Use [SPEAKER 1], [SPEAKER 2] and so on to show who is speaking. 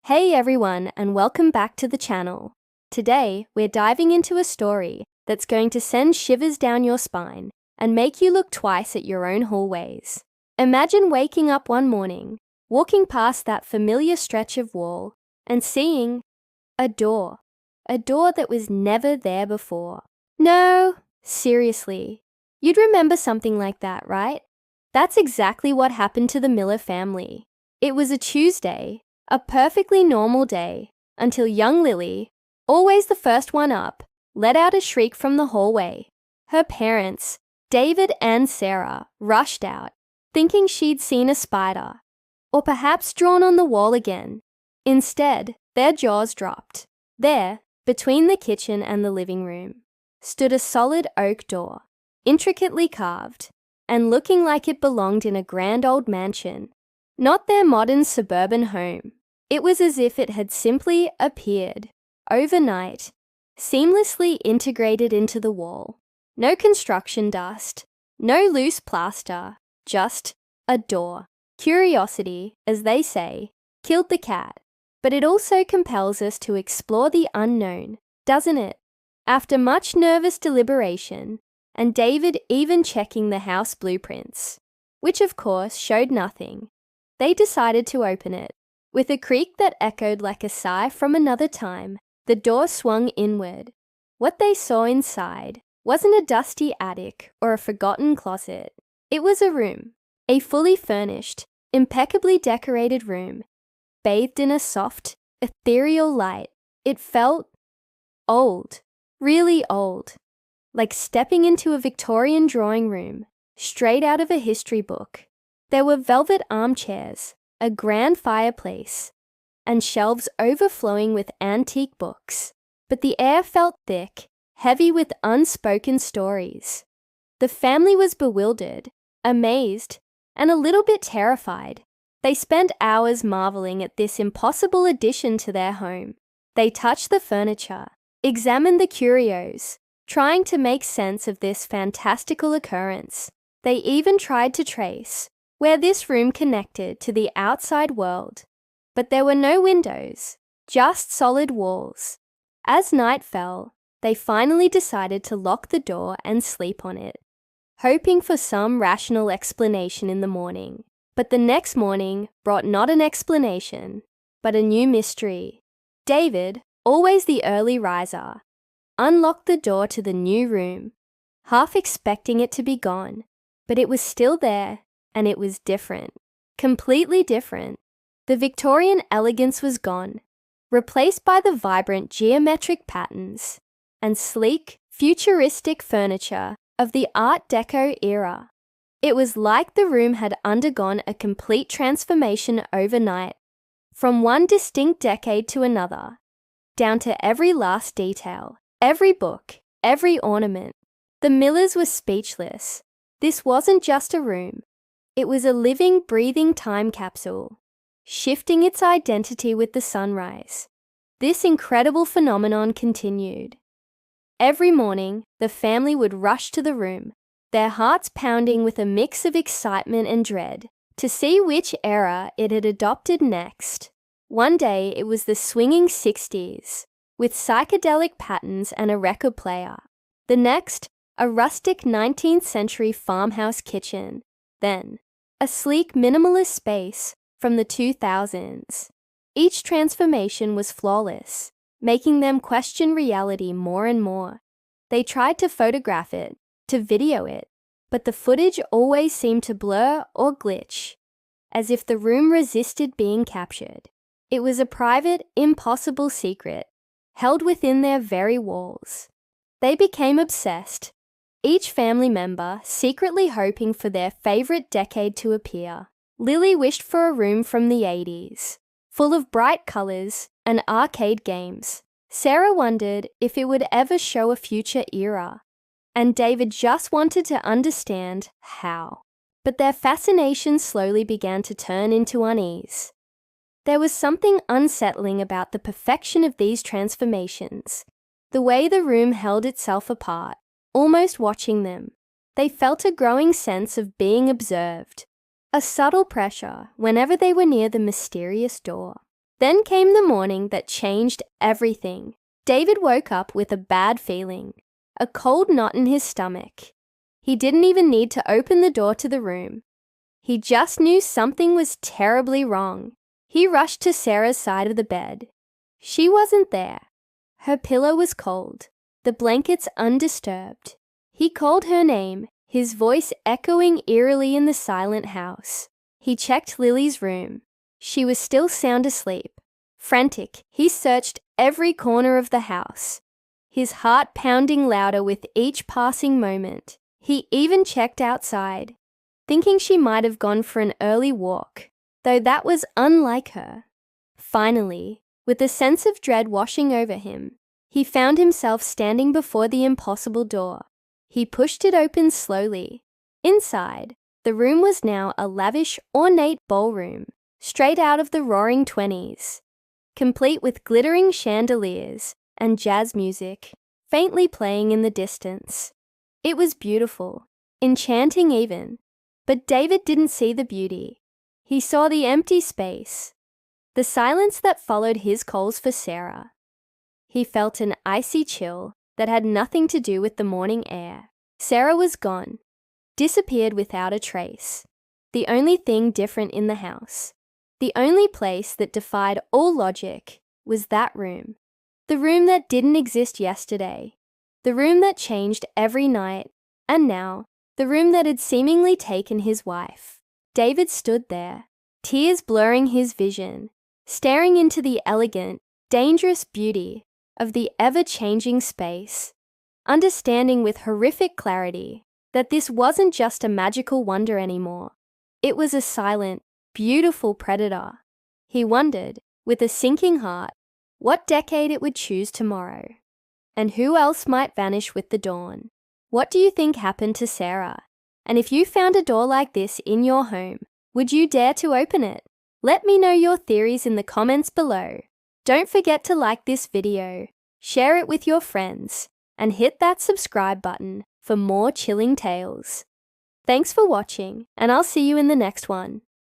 [SPEAKER 1] Hey everyone, and welcome back to the channel. Today, we're diving into a story that's going to send shivers down your spine and make you look twice at your own hallways. Imagine waking up one morning, walking past that familiar stretch of wall, and seeing a door that was never there before. No, seriously, you'd remember something like that, right? That's exactly what happened to the Miller family. It was a Tuesday, a perfectly normal day, until young Lily, always the first one up, let out a shriek from the hallway. Her parents, David and Sarah, rushed out, thinking she'd seen a spider, or perhaps drawn on the wall again. Instead, their jaws dropped. There, between the kitchen and the living room, stood a solid oak door, intricately carved, and looking like it belonged in a grand old mansion. Not their modern suburban home. It was as if it had simply appeared, overnight, seamlessly integrated into the wall. No construction dust, no loose plaster, just a door. Curiosity, as they say, killed the cat, but it also compels us to explore the unknown, doesn't it? After much nervous deliberation, and David even checking the house blueprints, which of course showed nothing, they decided to open it. With a creak that echoed like a sigh from another time, the door swung inward. What they saw inside wasn't a dusty attic or a forgotten closet. It was a room, a fully furnished, impeccably decorated room, bathed in a soft, ethereal light. It felt old, really old, like stepping into a Victorian drawing room, straight out of a history book. There were velvet armchairs, a grand fireplace, and shelves overflowing with antique books. But the air felt thick, heavy with unspoken stories. The family was bewildered, amazed, and a little bit terrified. They spent hours marveling at this impossible addition to their home. They touched the furniture, examined the curios, trying to make sense of this fantastical occurrence. They even tried to trace where this room connected to the outside world, but there were no windows, just solid walls. As night fell, they finally decided to lock the door and sleep on it, hoping for some rational explanation in the morning. But the next morning brought not an explanation, but a new mystery. David, always the early riser, unlocked the door to the new room, half expecting it to be gone, but it was still there. And it was different, completely different. The Victorian elegance was gone, replaced by the vibrant geometric patterns and sleek, futuristic furniture of the Art Deco era. It was like the room had undergone a complete transformation overnight, from one distinct decade to another, down to every last detail, every book, every ornament. The Millers were speechless. This wasn't just a room. It was a living, breathing time capsule, shifting its identity with the sunrise. This incredible phenomenon continued. Every morning, the family would rush to the room, their hearts pounding with a mix of excitement and dread, to see which era it had adopted next. One day, it was the swinging 60s, with psychedelic patterns and a record player. The next, a rustic 19th century farmhouse kitchen. Then, a sleek minimalist space from the 2000s. Each transformation was flawless, making them question reality more and more. They tried to photograph it, to video it, but the footage always seemed to blur or glitch, as if the room resisted being captured. It was a private, impossible secret, held within their very walls. They became obsessed, each family member secretly hoping for their favorite decade to appear. Lily wished for a room from the 80s, full of bright colors and arcade games. Sarah wondered if it would ever show a future era, and David just wanted to understand how. But their fascination slowly began to turn into unease. There was something unsettling about the perfection of these transformations, the way the room held itself apart, almost watching them. They felt a growing sense of being observed, a subtle pressure whenever they were near the mysterious door. Then came the morning that changed everything. David woke up with a bad feeling, a cold knot in his stomach. He didn't even need to open the door to the room. He just knew something was terribly wrong. He rushed to Sarah's side of the bed. She wasn't there. Her pillow was cold, the blankets undisturbed. He called her name, his voice echoing eerily in the silent house. He checked Lily's room. She was still sound asleep. Frantic, he searched every corner of the house, his heart pounding louder with each passing moment. He even checked outside, thinking she might have gone for an early walk, though that was unlike her. Finally, with a sense of dread washing over him, he found himself standing before the impossible door. He pushed it open slowly. Inside, the room was now a lavish, ornate ballroom, straight out of the Roaring '20s, complete with glittering chandeliers and jazz music, faintly playing in the distance. It was beautiful, enchanting even, but David didn't see the beauty. He saw the empty space, the silence that followed his calls for Sarah. He felt an icy chill that had nothing to do with the morning air. Sarah was gone, disappeared without a trace. The only thing different in the house, the only place that defied all logic, was that room. The room that didn't exist yesterday. The room that changed every night, and now, the room that had seemingly taken his wife. David stood there, tears blurring his vision, staring into the elegant, dangerous beauty of the ever-changing space, understanding with horrific clarity that this wasn't just a magical wonder anymore. It was a silent, beautiful predator. He wondered, with a sinking heart, what decade it would choose tomorrow, and who else might vanish with the dawn. What do you think happened to Sarah? And if you found a door like this in your home, would you dare to open it? Let me know your theories in the comments below. Don't forget to like this video, share it with your friends, and hit that subscribe button for more chilling tales. Thanks for watching, and I'll see you in the next one.